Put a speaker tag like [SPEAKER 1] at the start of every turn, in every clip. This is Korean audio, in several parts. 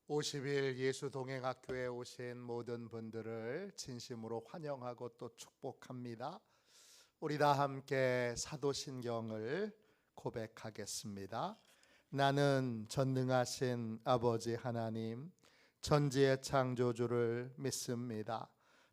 [SPEAKER 1] 50일 예수 동행학교에 오신 모든 분들을 진심으로 환영하고 또 축복합니다. 우리 다 함께 사도신경을 고백하겠습니다. 나는 전능하신 아버지 하나님, 천지의 창조주를 믿습니다.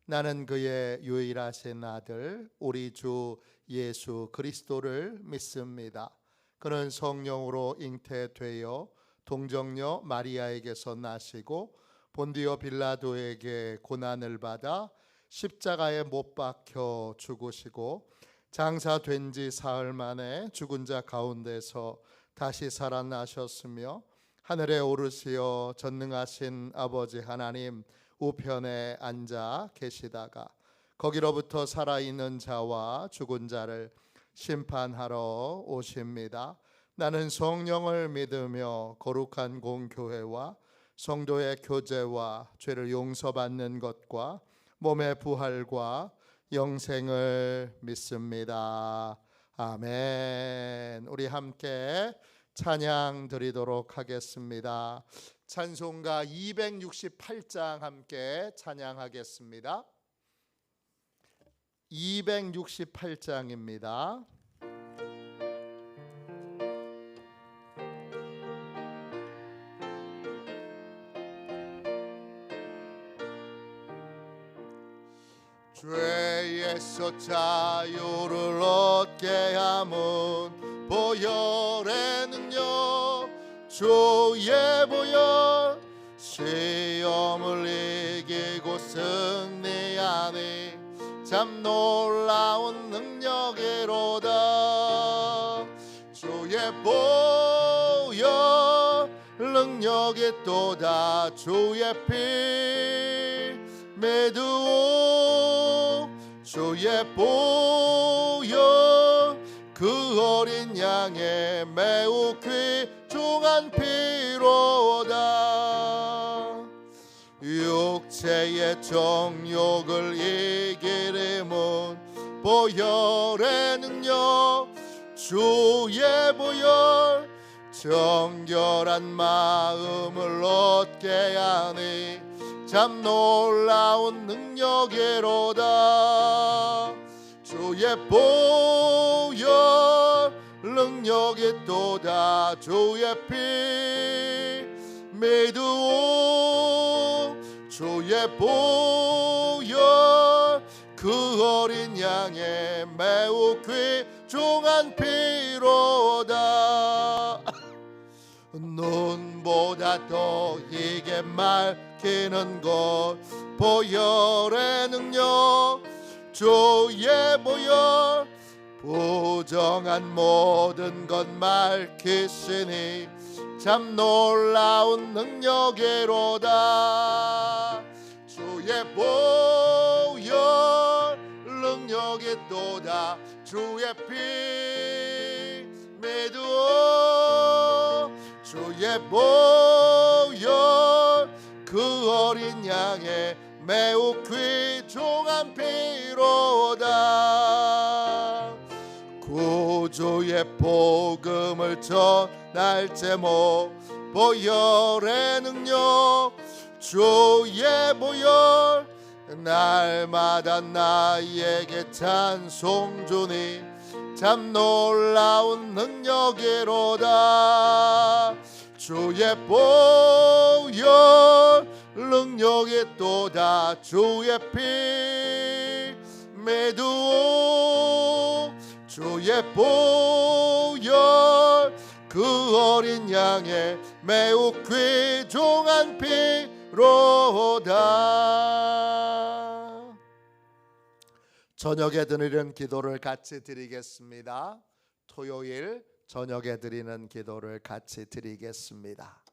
[SPEAKER 1] 나는 그의 유일하신 아들 우리 주 예수 그리스도를 믿습니다. 그는 성령으로 잉태되어 동정녀 마리아에게서 나시고 본디오 빌라도에게 고난을 받아 십자가에 못 박혀 죽으시고 장사된 지 사흘 만에 죽은 자 가운데서 다시 살아나셨으며 하늘에 오르시어 전능하신 아버지 하나님 우편에 앉아 계시다가 거기로부터 살아있는 자와 죽은 자를 심판하러 오십니다. 나는 성령을 믿으며 거룩한 공교회와 성도의 교제와 죄를 용서받는 것과 몸의 부활과 영생을 믿습니다. 아멘. 우리 함께 찬양 드리도록 하겠습니다. 찬송가 268장 함께 찬양하겠습니다. 268장입니다. 죄에서 자유를 얻게 함은 보혈의 능력, 주의 보혈, 시험을 이기고 승리하니 참 놀라운 능력이로다. 주의 보혈 능력이 또다. 주의 피 믿으오. 주의 보혈 그 어린 양의 매우 귀중한 피로다. 육체의 정욕을 이기림은 보혈의 능력, 주의 보혈 정결한 마음을 얻게 하니 참 놀라운 능력이로다. 주의 보혈 능력이 또다. 주의 피 믿으오. 주의 보혈 그 어린 양의 매우 귀중한 피로다. 눈보다 더 이게 맑히는 것 보혈의 능력, 주의 보혈 부정한 모든 것 밝히시니 참 놀라운 능력이로다. 주의 보혈 능력이 또다. 주의 피 믿으오. 주의 보혈 그 어린 양의 매우 귀중한 피로다. 구주의 복음을 전할 제목 보혈의 능력, 주의 보혈 날마다 나에게 찬송 주니 참 놀라운 능력이로다. 주의 보혈 능력이 또다. 주의 피 믿으오. 주의 보혈 그 어린 양의 매우 귀중한 피로다. 저녁에 드리는 기도를 같이 드리겠습니다. 토요일 저녁에 드리는 기도를 같이 드리겠습니다.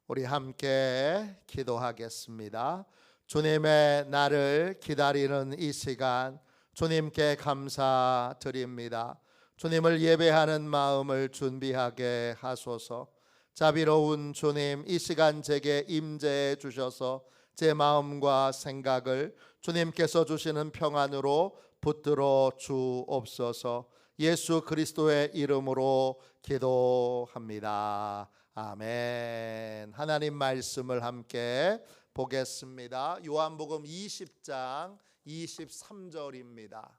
[SPEAKER 1] 우리 함께 기도하겠습니다. 주님의 나를 기다리는 이 시간 주님께 감사드립니다. 주님을 예배하는 마음을 준비하게 하소서. 자비로운 주님, 이 시간 제게 임재해 주셔서 제 마음과 생각을 주님께서 주시는 평안으로 붙들어 주옵소서. 예수 그리스도의 이름으로 기도합니다. 아멘. 하나님 말씀을 함께 보겠습니다. 요한복음 20장 23절입니다.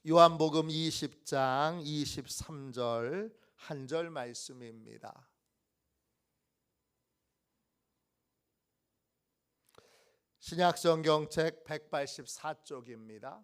[SPEAKER 1] 요한복음 20장 23절 한 절 말씀입니다. 신약성경책 184쪽입니다.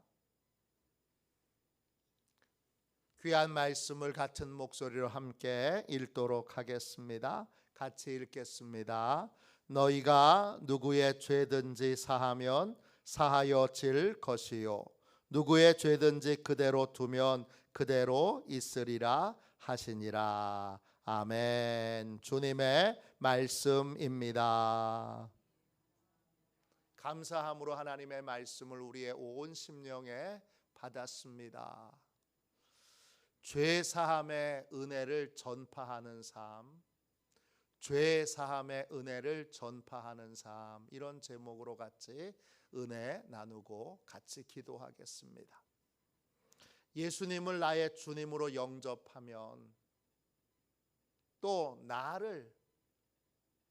[SPEAKER 1] 귀한 말씀을 같은 목소리로 함께 읽도록 하겠습니다. 같이 읽겠습니다. 너희가 누구의 죄든지 사하면 사하여 질 것이요 누구의 죄든지 그대로 두면 그대로 있으리라 하시니라. 아멘. 주님의 말씀입니다. 감사함으로 하나님의 말씀을 우리의 온 심령에 받았습니다. 죄 사함의 은혜를 전파하는 삶, 죄 사함의 은혜를 전파하는 삶, 이런 제목으로 같이 은혜 나누고 같이 기도하겠습니다. 예수님을 나의 주님으로 영접하면, 또 나를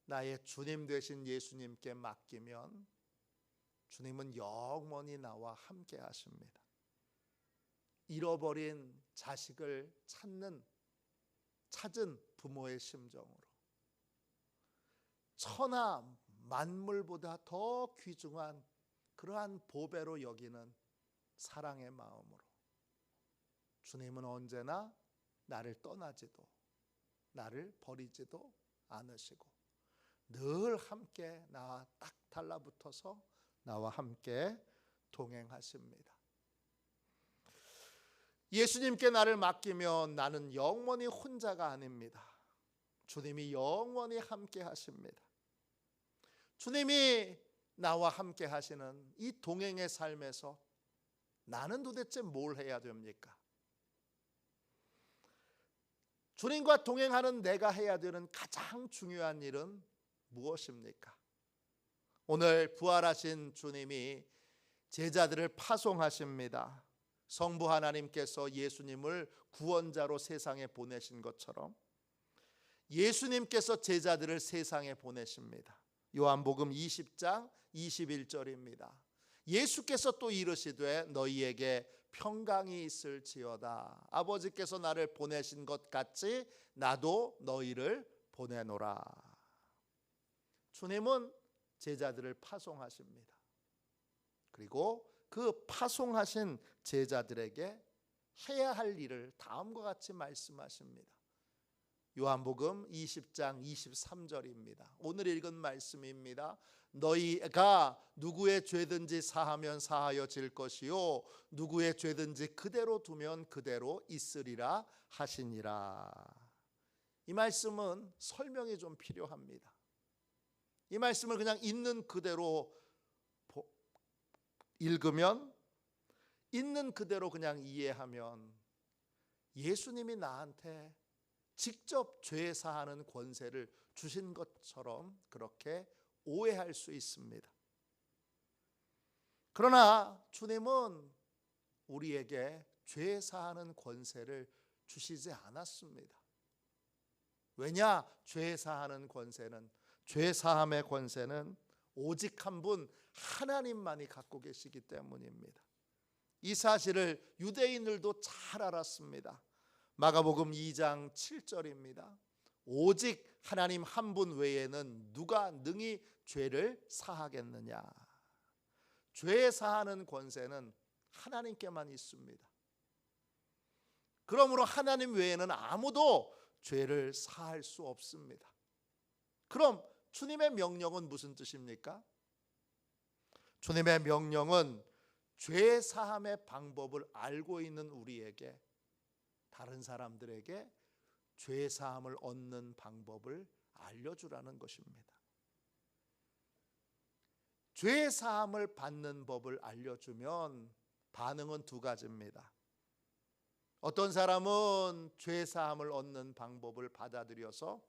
[SPEAKER 1] 나의 주님 되신 예수님께 맡기면 주님은 영원히 나와 함께 하십니다. 잃어버린 자식을 찾은 부모의 심정으로, 천하 만물보다 더 귀중한 그러한 보배로 여기는 사랑의 마음으로 주님은 언제나 나를 떠나지도 나를 버리지도 않으시고 늘 함께 나와 딱 달라붙어서 나와 함께 동행하십니다. 예수님께 나를 맡기면 나는 영원히 혼자가 아닙니다. 주님이 영원히 함께 하십니다. 주님이 나와 함께 하시는 이 동행의 삶에서 나는 도대체 뭘 해야 됩니까? 주님과 동행하는 내가 해야 되는 가장 중요한 일은 무엇입니까? 오늘 부활하신 주님이 제자들을 파송하십니다. 성부 하나님께서 예수님을 구원자로 세상에 보내신 것처럼 예수님께서 제자들을 세상에 보내십니다. 요한복음 20장 21절입니다. 예수께서 또 이르시되 너희에게 평강이 있을지어다. 아버지께서 나를 보내신 것 같이 나도 너희를 보내노라. 주님은 제자들을 파송하십니다. 그리고 그 파송하신 제자들에게 해야 할 일을 다음과 같이 말씀하십니다. 요한복음 20장 23절입니다. 오늘 읽은 말씀입니다. 너희가 누구의 죄든지 사하면 사하여 질 것이요 누구의 죄든지 그대로 두면 그대로 있으리라 하시니라. 이 말씀은 설명이 좀 필요합니다. 이 말씀을 그냥 있는 그대로 읽으면, 있는 그대로 그냥 이해하면 예수님이 나한테 직접 죄 사하는 권세를 주신 것처럼 그렇게 오해할 수 있습니다. 그러나 주님은 우리에게 죄 사하는 권세를 주시지 않았습니다. 왜냐? 죄 사하는 권세는, 죄 사함의 권세는 오직 한 분 하나님만이 갖고 계시기 때문입니다. 이 사실을 유대인들도 잘 알았습니다. 마가복음 2장 7절입니다. 오직 하나님 한 분 외에는 누가 능히 죄를 사하겠느냐. 죄 사하는 권세는 하나님께만 있습니다. 그러므로 하나님 외에는 아무도 죄를 사할 수 없습니다. 그럼 주님의 명령은 무슨 뜻입니까? 주님의 명령은 죄 사함의 방법을 알고 있는 우리에게, 다른 사람들에게 죄 사함을 얻는 방법을 알려주라는 것입니다. 죄 사함을 받는 법을 알려주면 반응은 두 가지입니다. 어떤 사람은 죄 사함을 얻는 방법을 받아들여서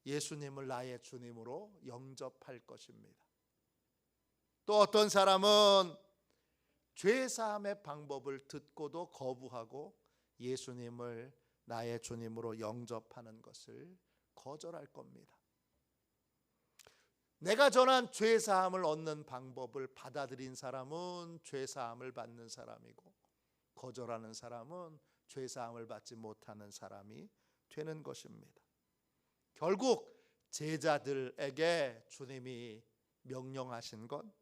[SPEAKER 1] 예수님을 나의 주님으로 영접할 것입니다. 또 어떤 사람은 죄 사함의 방법을 듣고도 거부하고 예수님을 나의 주님으로 영접하는 것을 거절할 겁니다. 내가 전한 죄사함을 얻는 방법을 받아들인 사람은 죄사함을 받는 사람이고, 거절하는 사람은 죄사함을 받지 못하는 사람이 되는 것입니다. 결국 제자들에게 주님이 명령하신 건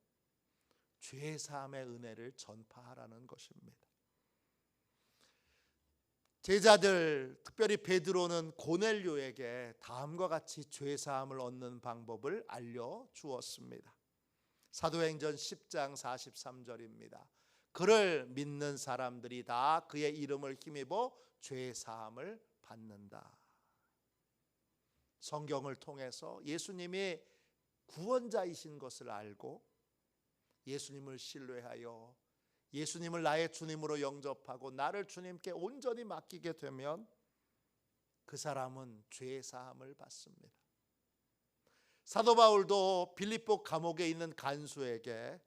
[SPEAKER 1] 죄사함의 은혜를 전파하라는 것입니다. 제자들, 특별히 베드로는 고넬료에게 다음과 같이 죄사함을 얻는 방법을 알려주었습니다. 사도행전 10장 43절입니다. 그를 믿는 사람들이 다 그의 이름을 힘입어 죄사함을 받는다. 성경을 통해서 예수님이 구원자이신 것을 알고 예수님을 신뢰하여 예수님을 나의 주님으로 영접하고 나를 주님께 온전히 맡기게 되면 그 사람은 죄 사함을 받습니다. 사도 바울도 빌립보 감옥에 있는 간수에게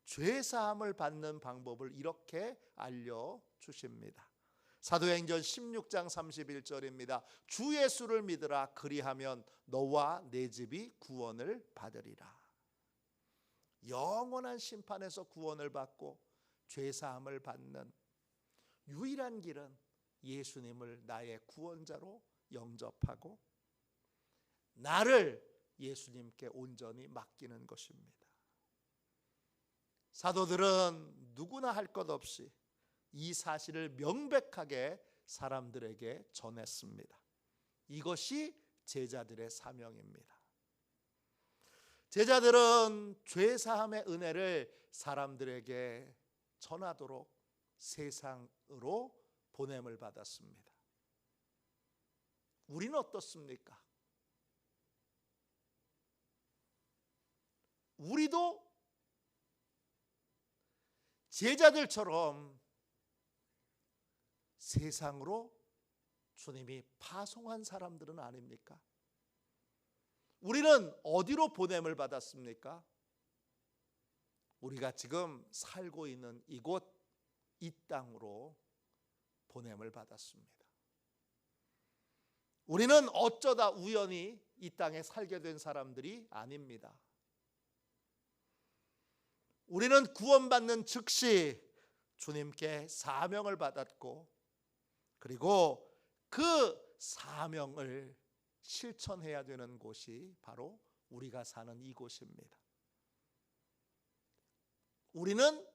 [SPEAKER 1] 죄 사함을 받는 방법을 이렇게 알려주십니다. 사도행전 16장 31절입니다. 주 예수를 믿으라. 그리하면 너와 내 집이 구원을 받으리라. 영원한 심판에서 구원을 받고 죄사함을 받는 유일한 길은 예수님을 나의 구원자로 영접하고 나를 예수님께 온전히 맡기는 것입니다. 사도들은 누구나 할 것 없이 이 사실을 명백하게 사람들에게 전했습니다. 이것이 제자들의 사명입니다. 제자들은 죄사함의 은혜를 사람들에게 전하도록 세상으로 보냄을 받았습니다. 우리는 어떻습니까? 우리도 제자들처럼 세상으로 주님이 파송한 사람들은 아닙니까? 우리는 어디로 보냄을 받았습니까? 우리가 지금 살고 있는 이곳, 이 땅으로 보냄을 받았습니다. 우리는 어쩌다 우연히 이 땅에 살게 된 사람들이 아닙니다. 우리는 구원받는 즉시 주님께 사명을 받았고, 그리고 그 사명을 실천해야 되는 곳이 바로 우리가 사는 이곳입니다. 우리는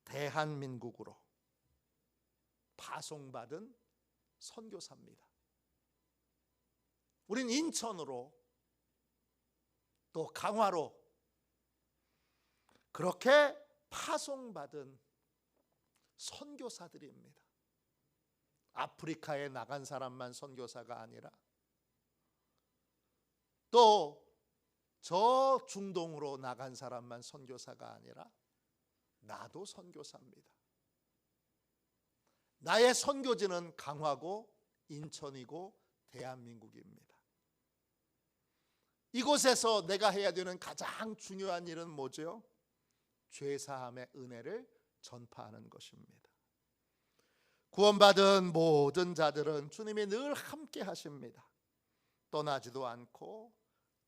[SPEAKER 1] 대한민국으로 파송받은 선교사입니다. 우린 인천으로 또 강화로 그렇게 파송받은 선교사들입니다. 아프리카에 나간 사람만 선교사가 아니라 또 저 중동으로 나간 사람만 선교사가 아니라 나도 선교사입니다. 나의 선교지는 강화고 인천이고 대한민국입니다. 이곳에서 내가 해야 되는 가장 중요한 일은 뭐죠? 죄사함의 은혜를 전파하는 것입니다. 구원받은 모든 자들은 주님이 늘 함께 하십니다. 떠나지도 않고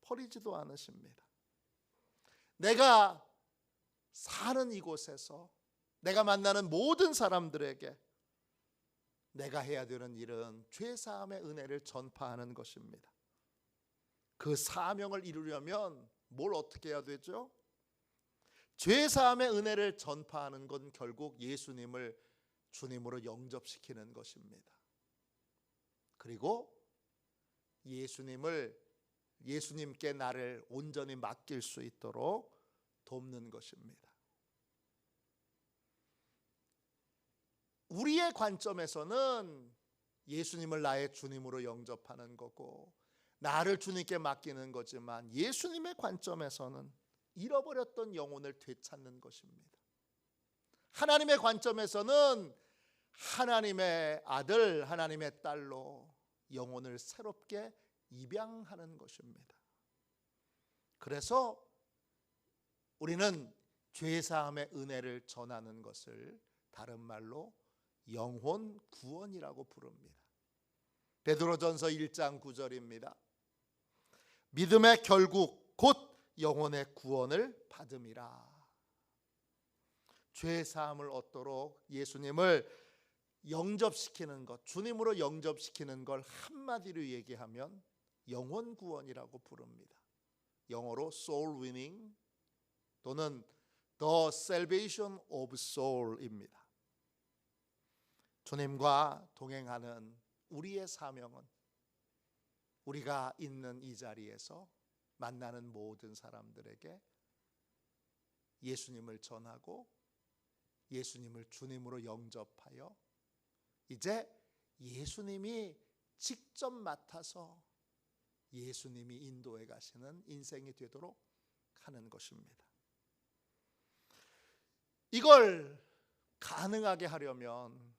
[SPEAKER 1] 버리지도 않으십니다. 내가 사는 이곳에서 내가 만나는 모든 사람들에게 내가 해야 되는 일은 죄사함의 은혜를 전파하는 것입니다. 그 사명을 이루려면 뭘 어떻게 해야 되죠? 죄사함의 은혜를 전파하는 건 결국 예수님을 주님으로 영접시키는 것입니다. 그리고 예수님께 나를 온전히 맡길 수 있도록 돕는 것입니다. 우리의 관점에서는 예수님을 나의 주님으로 영접하는 거고 나를 주님께 맡기는 거지만 예수님의 관점에서는 잃어버렸던 영혼을 되찾는 것입니다. 하나님의 관점에서는 하나님의 아들, 하나님의 딸로 영혼을 새롭게 입양하는 것입니다. 그래서 우리는 죄사함의 은혜를 전하는 것을 다른 말로 영혼 구원이라고 부릅니다. 베드로전서 1장 9절입니다. 믿음의 결국 곧 영혼의 구원을 받음이라. 죄 사함을 얻도록 예수님을 영접시키는 것, 주님으로 영접시키는 걸 한마디로 얘기하면 영혼 구원이라고 부릅니다. 영어로 soul winning 또는 the salvation of soul입니다. 주님과 동행하는 우리의 사명은 우리가 있는 이 자리에서 만나는 모든 사람들에게 예수님을 전하고 예수님을 주님으로 영접하여 이제 예수님이 직접 맡아서 예수님이 인도해 가시는 인생이 되도록 하는 것입니다. 이걸 가능하게 하려면,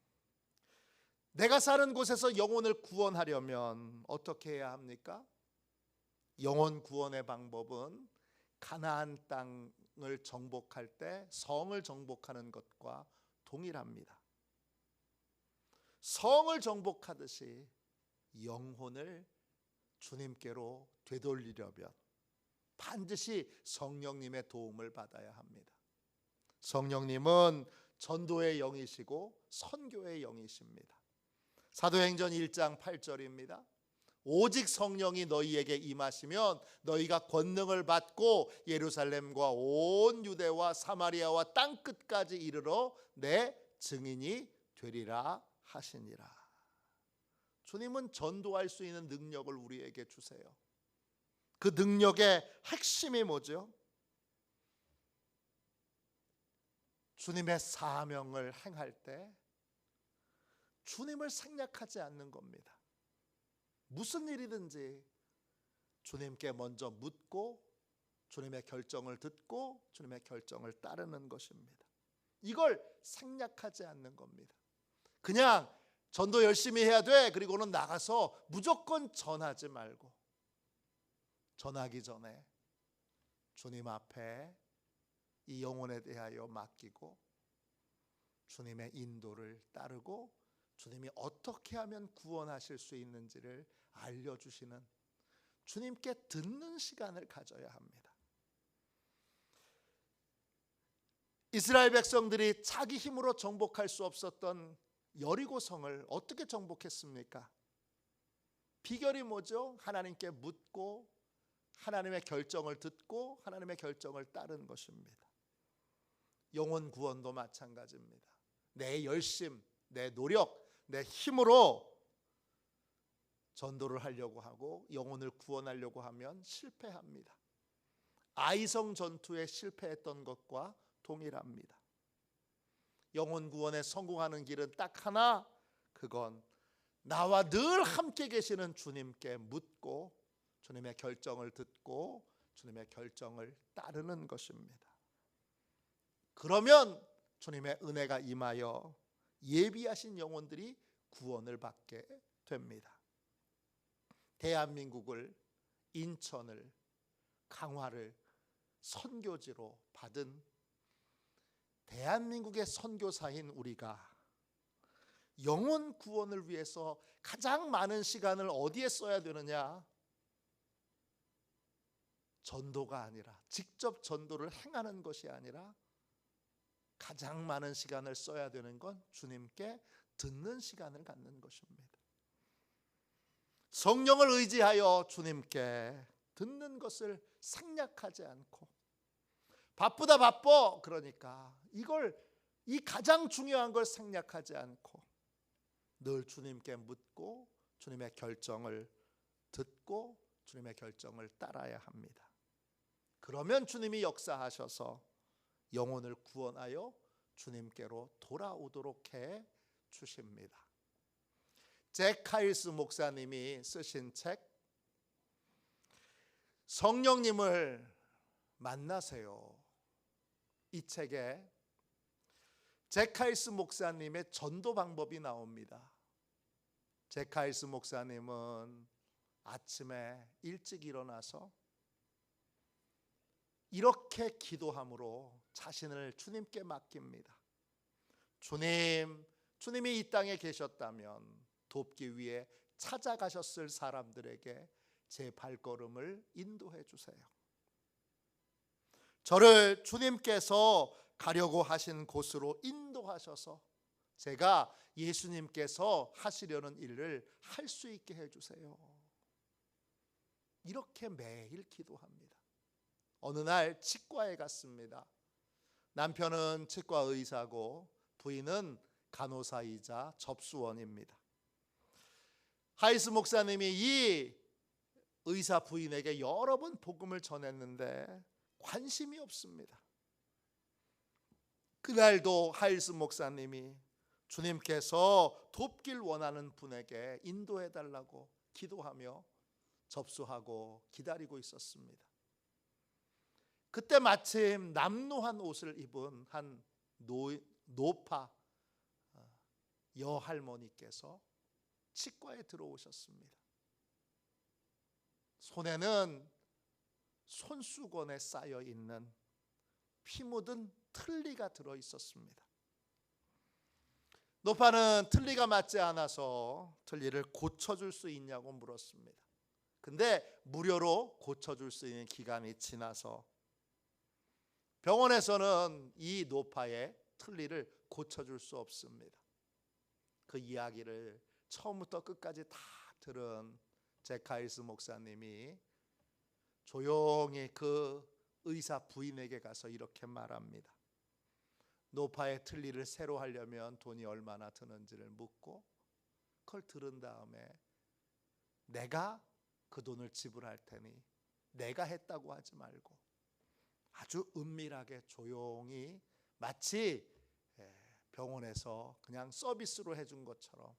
[SPEAKER 1] 내가 사는 곳에서 영혼을 구원하려면 어떻게 해야 합니까? 영혼 구원의 방법은 가나안 땅을 정복할 때 성을 정복하는 것과 동일합니다. 성을 정복하듯이 영혼을 주님께로 되돌리려면 반드시 성령님의 도움을 받아야 합니다. 성령님은 전도의 영이시고 선교의 영이십니다. 사도행전 1장 8절입니다. 오직 성령이 너희에게 임하시면 너희가 권능을 받고 예루살렘과 온 유대와 사마리아와 땅끝까지 이르러 내 증인이 되리라 하시니라. 주님은 전도할 수 있는 능력을 우리에게 주세요. 그 능력의 핵심이 뭐죠? 주님의 사명을 행할 때 주님을 생략하지 않는 겁니다. 무슨 일이든지 주님께 먼저 묻고 주님의 결정을 듣고 주님의 결정을 따르는 것입니다. 이걸 생략하지 않는 겁니다. 그냥 전도 열심히 해야 돼, 그리고는 나가서 무조건 전하지 말고 전하기 전에 주님 앞에 이 영혼에 대하여 맡기고 주님의 인도를 따르고 주님이 어떻게 하면 구원하실 수 있는지를 알려주시는, 주님께 듣는 시간을 가져야 합니다. 이스라엘 백성들이 자기 힘으로 정복할 수 없었던 여리고성을 어떻게 정복했습니까? 비결이 뭐죠? 하나님께 묻고 하나님의 결정을 듣고 하나님의 결정을 따르는 것입니다. 영혼 구원도 마찬가지입니다. 내 열심, 내 노력, 내 힘으로 전도를 하려고 하고 영혼을 구원하려고 하면 실패합니다. 아이성 전투에 실패했던 것과 동일합니다. 영혼 구원에 성공하는 길은 딱 하나, 그건 나와 늘 함께 계시는 주님께 묻고 주님의 결정을 듣고 주님의 결정을 따르는 것입니다. 그러면 주님의 은혜가 임하여 예비하신 영혼들이 구원을 받게 됩니다. 대한민국을, 인천을, 강화를 선교지로 받은 대한민국의 선교사인 우리가 영혼 구원을 위해서 가장 많은 시간을 어디에 써야 되느냐? 전도가 아니라, 직접 전도를 행하는 것이 아니라 가장 많은 시간을 써야 되는 건 주님께 듣는 시간을 갖는 것입니다. 성령을 의지하여 주님께 듣는 것을 생략하지 않고, 바쁘다 바빠 그러니까 이 가장 중요한 걸 생략하지 않고 늘 주님께 묻고 주님의 결정을 듣고 주님의 결정을 따라야 합니다. 그러면 주님이 역사하셔서 영혼을 구원하여 주님께로 돌아오도록 해 주십니다. 잭 카일스 목사님이 쓰신 책, 성령님을 만나세요. 이 책에 잭 카일스 목사님의 전도 방법이 나옵니다. 잭 카일스 목사님은 아침에 일찍 일어나서 이렇게 기도함으로 자신을 주님께 맡깁니다. 주님이 이 땅에 계셨다면 돕기 위해 찾아가셨을 사람들에게 제 발걸음을 인도해 주세요. 저를 주님께서 가려고 하신 곳으로 인도하셔서 제가 예수님께서 하시려는 일을 할 수 있게 해주세요. 이렇게 매일 기도합니다. 어느 날 치과에 갔습니다. 남편은 치과 의사고 부인은 간호사이자 접수원입니다. 하이스 목사님이 이 의사 부인에게 여러 번 복음을 전했는데 관심이 없습니다. 그날도 하이스 목사님이 주님께서 돕길 원하는 분에게 인도해 달라고 기도하며 접수하고 기다리고 있었습니다. 그때 마침 남루한 옷을 입은 한 노파 여할머니께서 치과에 들어오셨습니다. 손에는 손수건에 쌓여 있는 피 묻은 틀니가 들어 있었습니다. 노파는 틀니가 맞지 않아서 틀니를 고쳐줄 수 있냐고 물었습니다. 근데 무료로 고쳐줄 수 있는 기간이 지나서 병원에서는 이 노파의 틀니를 고쳐줄 수 없습니다. 그 이야기를 처음부터 끝까지 다 들은 제카이스 목사님이 조용히 그 의사 부인에게 가서 이렇게 말합니다. 노파의 틀니를 새로 하려면 돈이 얼마나 드는지를 묻고 그걸 들은 다음에 내가 그 돈을 지불할 테니 내가 했다고 하지 말고 아주 은밀하게 조용히 마치 병원에서 그냥 서비스로 해준 것처럼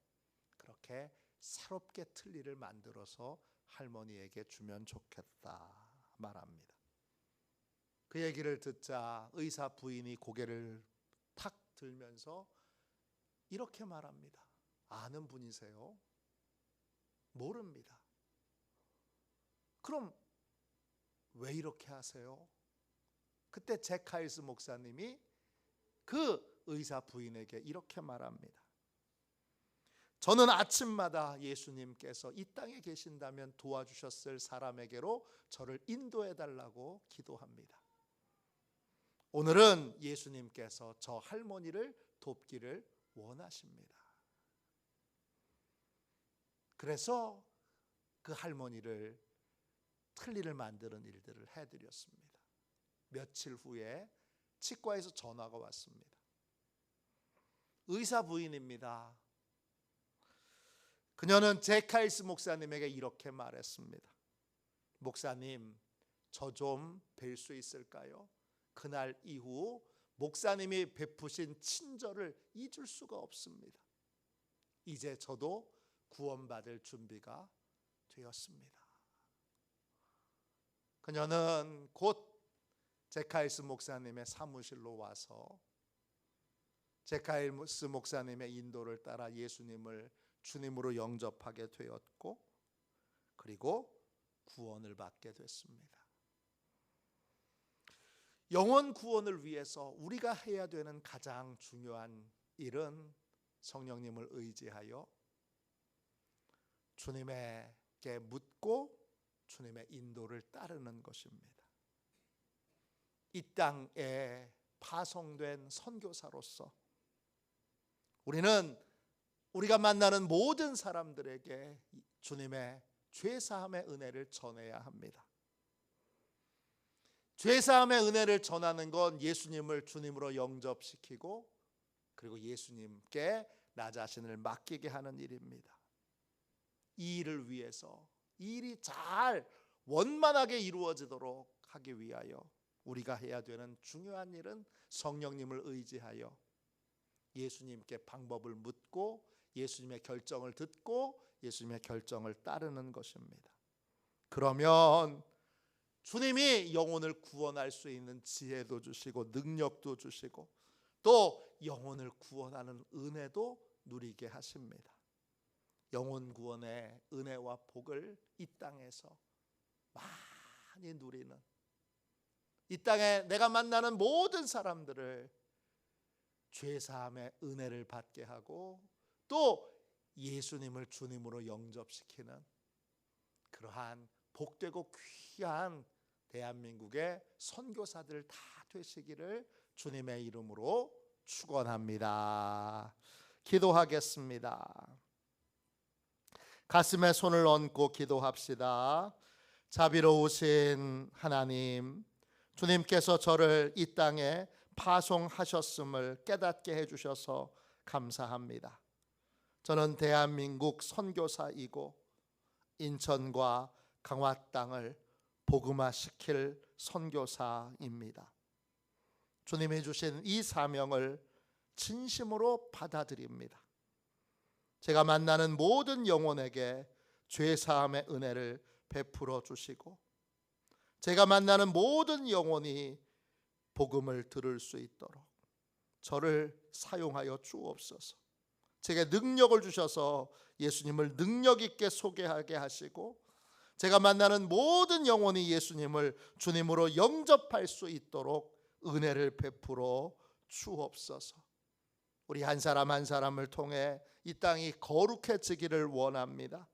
[SPEAKER 1] 그렇게 새롭게 틀니를 만들어서 할머니에게 주면 좋겠다 말합니다. 그 얘기를 듣자 의사 부인이 고개를 탁 들면서 이렇게 말합니다. 아는 분이세요? 모릅니다. 그럼 왜 이렇게 하세요? 그때 제카이스 목사님이 그 의사 부인에게 이렇게 말합니다. 저는 아침마다 예수님께서 이 땅에 계신다면 도와주셨을 사람에게로 저를 인도해 달라고 기도합니다. 오늘은 예수님께서 저 할머니를 돕기를 원하십니다. 그래서 그 할머니를 틀니를 만드는 일들을 해드렸습니다. 며칠 후에 치과에서 전화가 왔습니다. 의사 부인입니다. 그녀는 제카이스 목사님에게 이렇게 말했습니다. 목사님, 저 좀 뵐 수 있을까요? 그날 이후 목사님이 베푸신 친절을 잊을 수가 없습니다. 이제 저도 구원받을 준비가 되었습니다. 그녀는 곧 제카이스 목사님의 사무실로 와서 제카이스 목사님의 인도를 따라 예수님을 주님으로 영접하게 되었고 그리고 구원을 받게 됐습니다. 영혼 구원을 위해서 우리가 해야 되는 가장 중요한 일은 성령님을 의지하여 주님에게 묻고 주님의 인도를 따르는 것입니다. 이 땅에 파송된 선교사로서 우리는 우리가 만나는 모든 사람들에게 주님의 죄사함의 은혜를 전해야 합니다. 죄사함의 은혜를 전하는 건 예수님을 주님으로 영접시키고 그리고 예수님께 나 자신을 맡기게 하는 일입니다. 이 일을 위해서 이 일이 잘 원만하게 이루어지도록 하기 위하여 우리가 해야 되는 중요한 일은 성령님을 의지하여 예수님께 방법을 묻고 예수님의 결정을 듣고 예수님의 결정을 따르는 것입니다. 그러면 주님이 영혼을 구원할 수 있는 지혜도 주시고 능력도 주시고 또 영혼을 구원하는 은혜도 누리게 하십니다. 영혼 구원의 은혜와 복을 이 땅에서 많이 누리는, 이 땅에 내가 만나는 모든 사람들을 죄사함의 은혜를 받게 하고 또 예수님을 주님으로 영접시키는 그러한 복되고 귀한 대한민국의 선교사들 다 되시기를 주님의 이름으로 축원합니다. 기도하겠습니다. 가슴에 손을 얹고 기도합시다. 자비로우신 하나님, 주님께서 저를 이 땅에 파송하셨음을 깨닫게 해주셔서 감사합니다. 저는 대한민국 선교사이고 인천과 강화 땅을 복음화시킬 선교사입니다. 주님이 주신 이 사명을 진심으로 받아들입니다. 제가 만나는 모든 영혼에게 죄사함의 은혜를 베풀어 주시고 제가 만나는 모든 영혼이 복음을 들을 수 있도록 저를 사용하여 주옵소서. 제게 능력을 주셔서 예수님을 능력 있게 소개하게 하시고 제가 만나는 모든 영혼이 예수님을 주님으로 영접할 수 있도록 은혜를 베풀어 주옵소서. 우리 한 사람 한 사람을 통해 이 땅이 거룩해지기를 원합니다.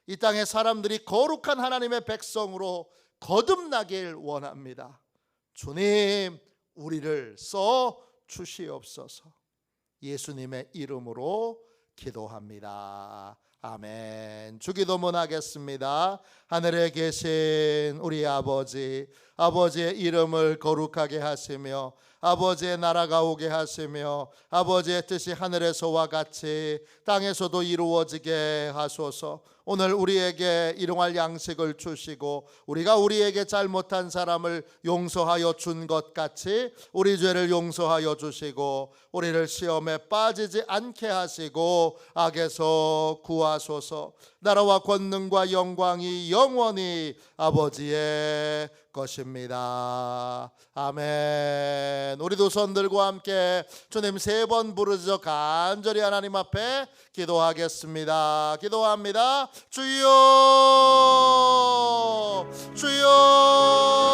[SPEAKER 1] 이 땅의 사람들이 거룩한 하나님의 백성으로 거듭나길 원합니다. 주님, 우리를 써 주시옵소서. 예수님의 이름으로 기도합니다. 아멘. 주기도문 하겠습니다. 하늘에 계신 우리 아버지, 아버지의 이름을 거룩하게 하시며 아버지의 나라가 오게 하시며 아버지의 뜻이 하늘에서와 같이 땅에서도 이루어지게 하소서. 오늘 우리에게 일용할 양식을 주시고 우리가 우리에게 잘못한 사람을 용서하여 준 것 같이 우리 죄를 용서하여 주시고 우리를 시험에 빠지지 않게 하시고 악에서 구하소서. 나라와 권능과 영광이 영원히 아버지의 것입니다. 아멘. 우리 두 손 들고 함께 주님 3번 부르짖어 간절히 하나님 앞에 기도하겠습니다. 기도합니다. 주여, 주여.